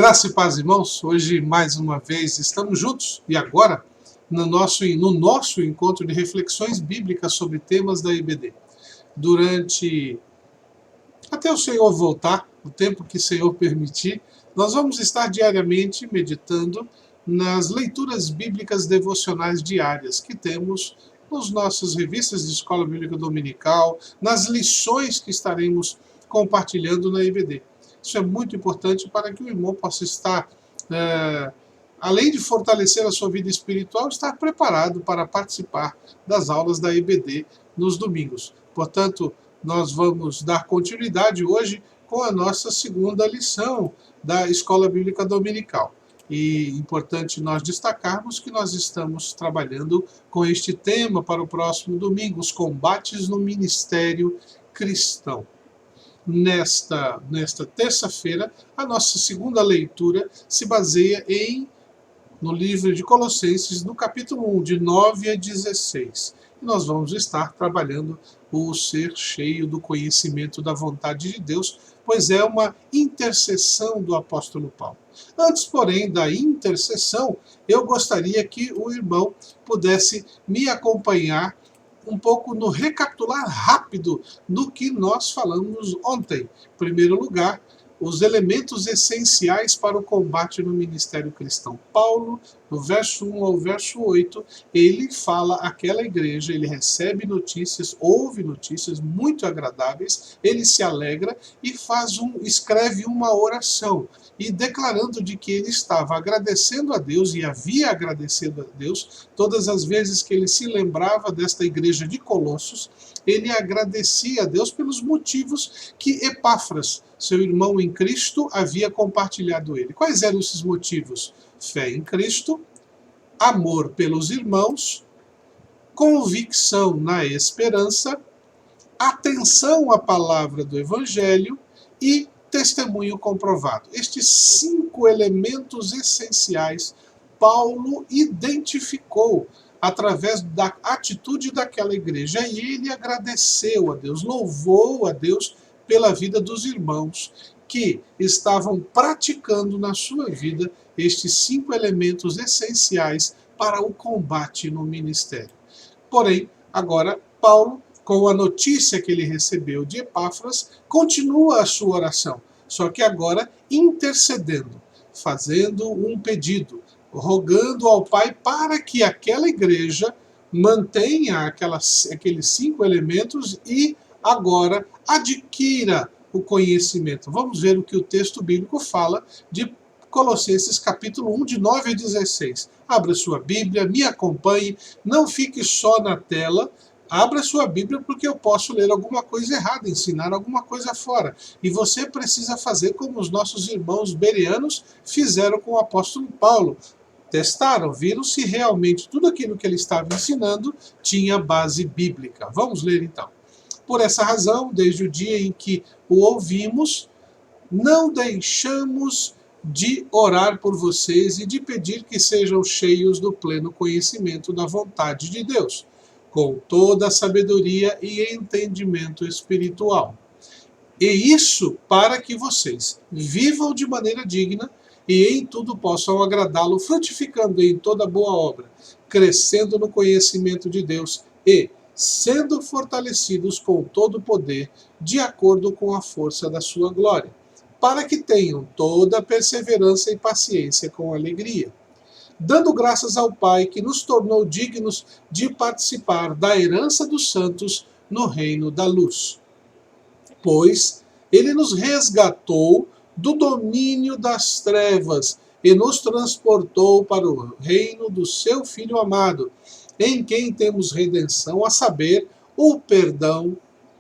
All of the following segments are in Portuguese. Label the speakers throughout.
Speaker 1: Graça e paz, irmãos. Hoje, mais uma vez, estamos juntos e agora no nosso encontro de reflexões bíblicas sobre temas da IBD. Até o Senhor voltar, o tempo que o Senhor permitir, nós vamos estar diariamente meditando nas leituras bíblicas devocionais diárias que temos nas nossas revistas de Escola Bíblica Dominical, nas lições que estaremos compartilhando na IBD. Isso é muito importante para que o irmão possa estar, além de fortalecer a sua vida espiritual, estar preparado para participar das aulas da IBD nos domingos. Portanto, nós vamos dar continuidade hoje com a nossa segunda lição da Escola Bíblica Dominical. E é importante nós destacarmos que nós estamos trabalhando com este tema para o próximo domingo, os combates no ministério cristão. Nesta terça-feira, a nossa segunda leitura se baseia no livro de Colossenses, no capítulo 1, de 9 a 16. E nós vamos estar trabalhando o ser cheio do conhecimento da vontade de Deus, pois é uma intercessão do apóstolo Paulo. Antes, porém, da intercessão, eu gostaria que o irmão pudesse me acompanhar um pouco no recapitular rápido do que nós falamos ontem. Em primeiro lugar, os elementos essenciais para o combate no ministério cristão. Paulo, do verso 1 ao verso 8, ele fala àquela igreja, ele recebe notícias, ouve notícias muito agradáveis, ele se alegra e escreve uma oração, e declarando de que ele estava agradecendo a Deus e havia agradecido a Deus todas as vezes que ele se lembrava desta igreja de Colossos. Ele agradecia a Deus pelos motivos que Epáfras, seu irmão em Cristo, havia compartilhado ele. Quais eram esses motivos? Fé em Cristo, amor pelos irmãos, convicção na esperança, atenção à palavra do Evangelho e testemunho comprovado. Estes 5 elementos essenciais Paulo identificou através da atitude daquela igreja, e ele agradeceu a Deus, louvou a Deus pela vida dos irmãos que estavam praticando na sua vida estes 5 elementos essenciais para o combate no ministério. Porém, agora, Paulo, com a notícia que ele recebeu de Epáfras, continua a sua oração, só que agora intercedendo, fazendo um pedido, rogando ao Pai para que aquela igreja mantenha aqueles 5 elementos e agora adquira o conhecimento. Vamos ver o que o texto bíblico fala de Colossenses capítulo 1, de 9 a 16. Abra sua Bíblia, me acompanhe, não fique só na tela. Abra sua Bíblia, porque eu posso ler alguma coisa errada, ensinar alguma coisa fora. E você precisa fazer como os nossos irmãos bereanos fizeram com o apóstolo Paulo. Testaram, viram se realmente tudo aquilo que ele estava ensinando tinha base bíblica. Vamos ler então. Por essa razão, desde o dia em que o ouvimos, não deixamos de orar por vocês e de pedir que sejam cheios do pleno conhecimento da vontade de Deus, com toda a sabedoria e entendimento espiritual. E isso para que vocês vivam de maneira digna e em tudo possam agradá-lo, frutificando em toda boa obra, crescendo no conhecimento de Deus e sendo fortalecidos com todo o poder, de acordo com a força da sua glória, para que tenham toda a perseverança e paciência com alegria, dando graças ao Pai que nos tornou dignos de participar da herança dos santos no reino da luz. Pois ele nos resgatou do domínio das trevas e nos transportou para o reino do seu Filho amado, em quem temos redenção, a saber, o perdão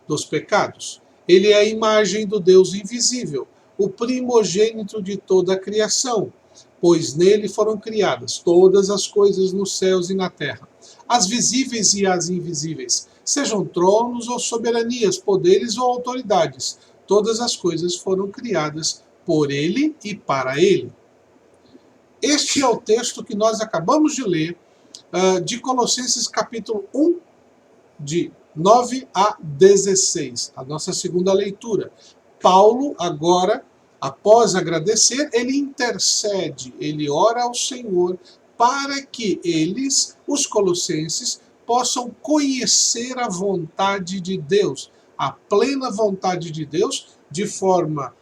Speaker 1: dos pecados. Ele é a imagem do Deus invisível, o primogênito de toda a criação, pois nele foram criadas todas as coisas nos céus e na terra, as visíveis e as invisíveis, sejam tronos ou soberanias, poderes ou autoridades, todas as coisas foram criadas por ele e para ele. Este é o texto que nós acabamos de ler, de Colossenses capítulo 1, de 9 a 16, a nossa segunda leitura. Paulo agora Após agradecer, ele intercede, ele ora ao Senhor para que eles, os colossenses, possam conhecer a vontade de Deus, a plena vontade de Deus, de forma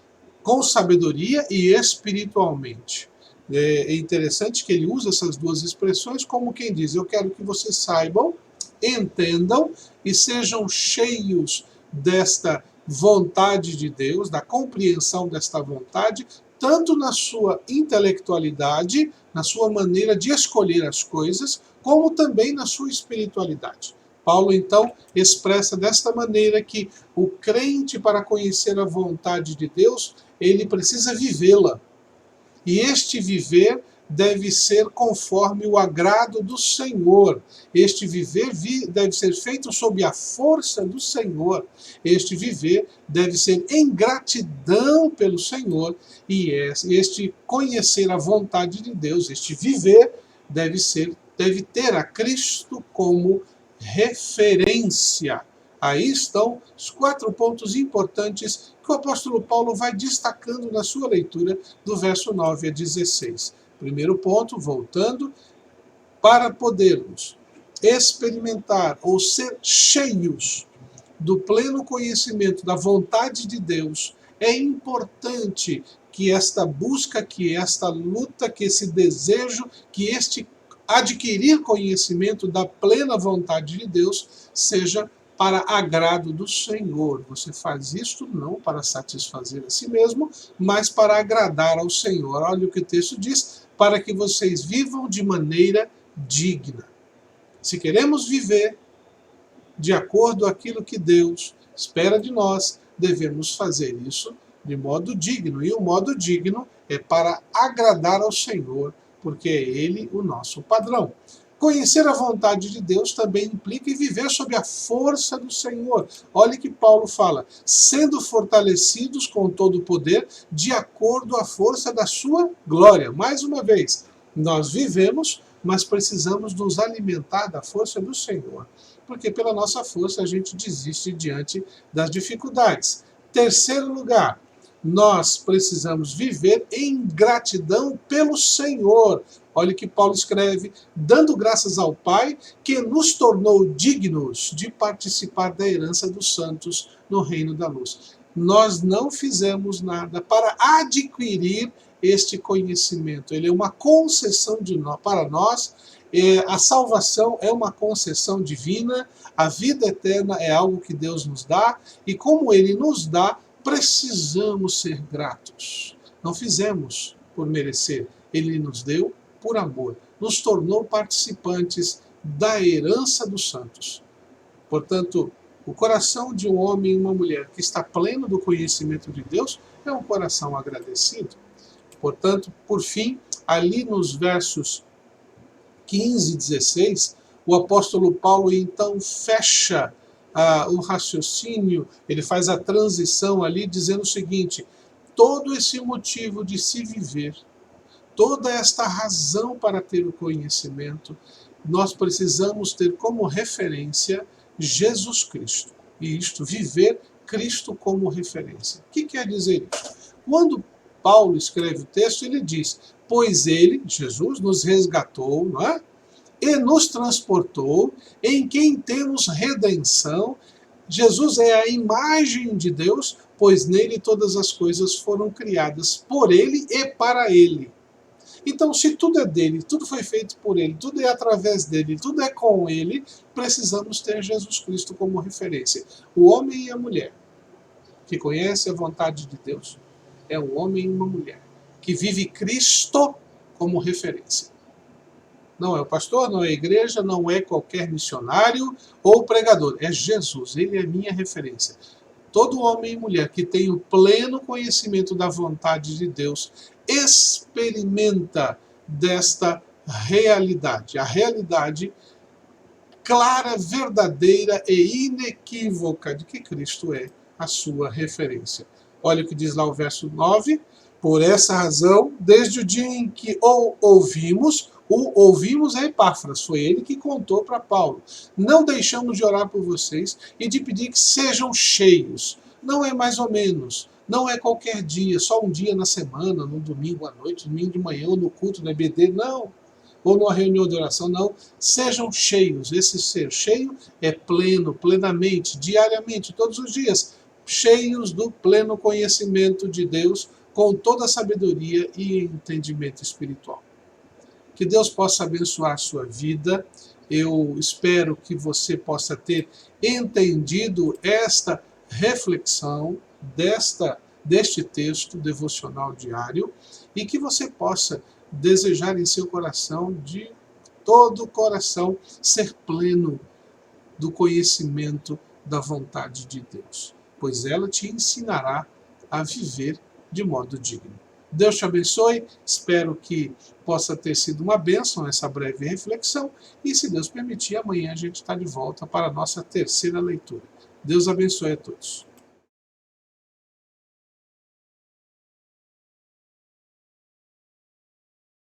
Speaker 1: com sabedoria e espiritualmente. É interessante que ele usa essas duas expressões como quem diz: eu quero que vocês saibam, entendam e sejam cheios desta vontade de Deus, da compreensão desta vontade, tanto na sua intelectualidade, na sua maneira de escolher as coisas, como também na sua espiritualidade. Paulo, então, expressa desta maneira que o crente, para conhecer a vontade de Deus, ele precisa vivê-la. E este viver deve ser conforme o agrado do Senhor. Este viver deve ser feito sob a força do Senhor. Este viver deve ser em gratidão pelo Senhor. E este conhecer a vontade de Deus, este viver, deve ter a Cristo como referência. Aí estão os 4 pontos importantes que o apóstolo Paulo vai destacando na sua leitura do verso 9 a 16. Primeiro ponto, voltando, para podermos experimentar ou ser cheios do pleno conhecimento da vontade de Deus, é importante que esta busca, que esta luta, que esse desejo, que este adquirir conhecimento da plena vontade de Deus seja para agrado do Senhor. Você faz isto não para satisfazer a si mesmo, mas para agradar ao Senhor. Olha o que o texto diz: para que vocês vivam de maneira digna. Se queremos viver de acordo com aquilo que Deus espera de nós, devemos fazer isso de modo digno. E o modo digno é para agradar ao Senhor, porque é Ele o nosso padrão. Conhecer a vontade de Deus também implica em viver sob a força do Senhor. Olha que Paulo fala: sendo fortalecidos com todo o poder, de acordo à força da sua glória. Mais uma vez, nós vivemos, mas precisamos nos alimentar da força do Senhor, porque pela nossa força a gente desiste diante das dificuldades. Terceiro lugar, nós precisamos viver em gratidão pelo Senhor. Olha o que Paulo escreve: dando graças ao Pai, que nos tornou dignos de participar da herança dos santos no reino da luz. Nós não fizemos nada para adquirir este conhecimento. Ele é uma concessão para nós. A salvação é uma concessão divina. A vida eterna é algo que Deus nos dá. E como Ele nos dá, precisamos ser gratos. Não fizemos por merecer. Ele nos deu por amor, nos tornou participantes da herança dos santos. Portanto, o coração de um homem e uma mulher que está pleno do conhecimento de Deus é um coração agradecido. Portanto, por fim, ali nos versos 15 e 16, o apóstolo Paulo então fecha o raciocínio, ele faz a transição ali dizendo o seguinte: todo esse motivo de se viver, toda esta razão para ter o conhecimento, nós precisamos ter como referência Jesus Cristo. E isto, viver Cristo como referência. O que quer dizer isso? Quando Paulo escreve o texto, ele diz: pois ele, Jesus, nos resgatou, não é? E nos transportou, em quem temos redenção. Jesus é a imagem de Deus, pois nele todas as coisas foram criadas por ele e para ele. Então, se tudo é dele, tudo foi feito por ele, tudo é através dele, tudo é com ele, precisamos ter Jesus Cristo como referência. O homem e a mulher que conhece a vontade de Deus é um homem e uma mulher que vive Cristo como referência. Não é o pastor, não é a igreja, não é qualquer missionário ou pregador. É Jesus, ele é a minha referência. Todo homem e mulher que tem o pleno conhecimento da vontade de Deus experimenta desta realidade. A realidade clara, verdadeira e inequívoca de que Cristo é a sua referência. Olha o que diz lá o verso 9. Por essa razão, desde o dia em que o ouvimos a Epáfras, foi ele que contou para Paulo. Não deixamos de orar por vocês e de pedir que sejam cheios. Não é mais ou menos. Não é qualquer dia, só um dia na semana, no domingo à noite, domingo de manhã, ou no culto, na EBD, não. Ou numa reunião de oração, não. Sejam cheios. Esse ser cheio é pleno, plenamente, diariamente, todos os dias. Cheios do pleno conhecimento de Deus, com toda a sabedoria e entendimento espiritual. Que Deus possa abençoar a sua vida. Eu espero que você possa ter entendido esta reflexão deste texto devocional diário e que você possa desejar em seu coração, de todo o coração, ser pleno do conhecimento da vontade de Deus, pois ela te ensinará a viver de modo digno. Deus te abençoe, espero que possa ter sido uma bênção essa breve reflexão e, se Deus permitir, amanhã a gente está de volta para a nossa terceira leitura. Deus abençoe a todos.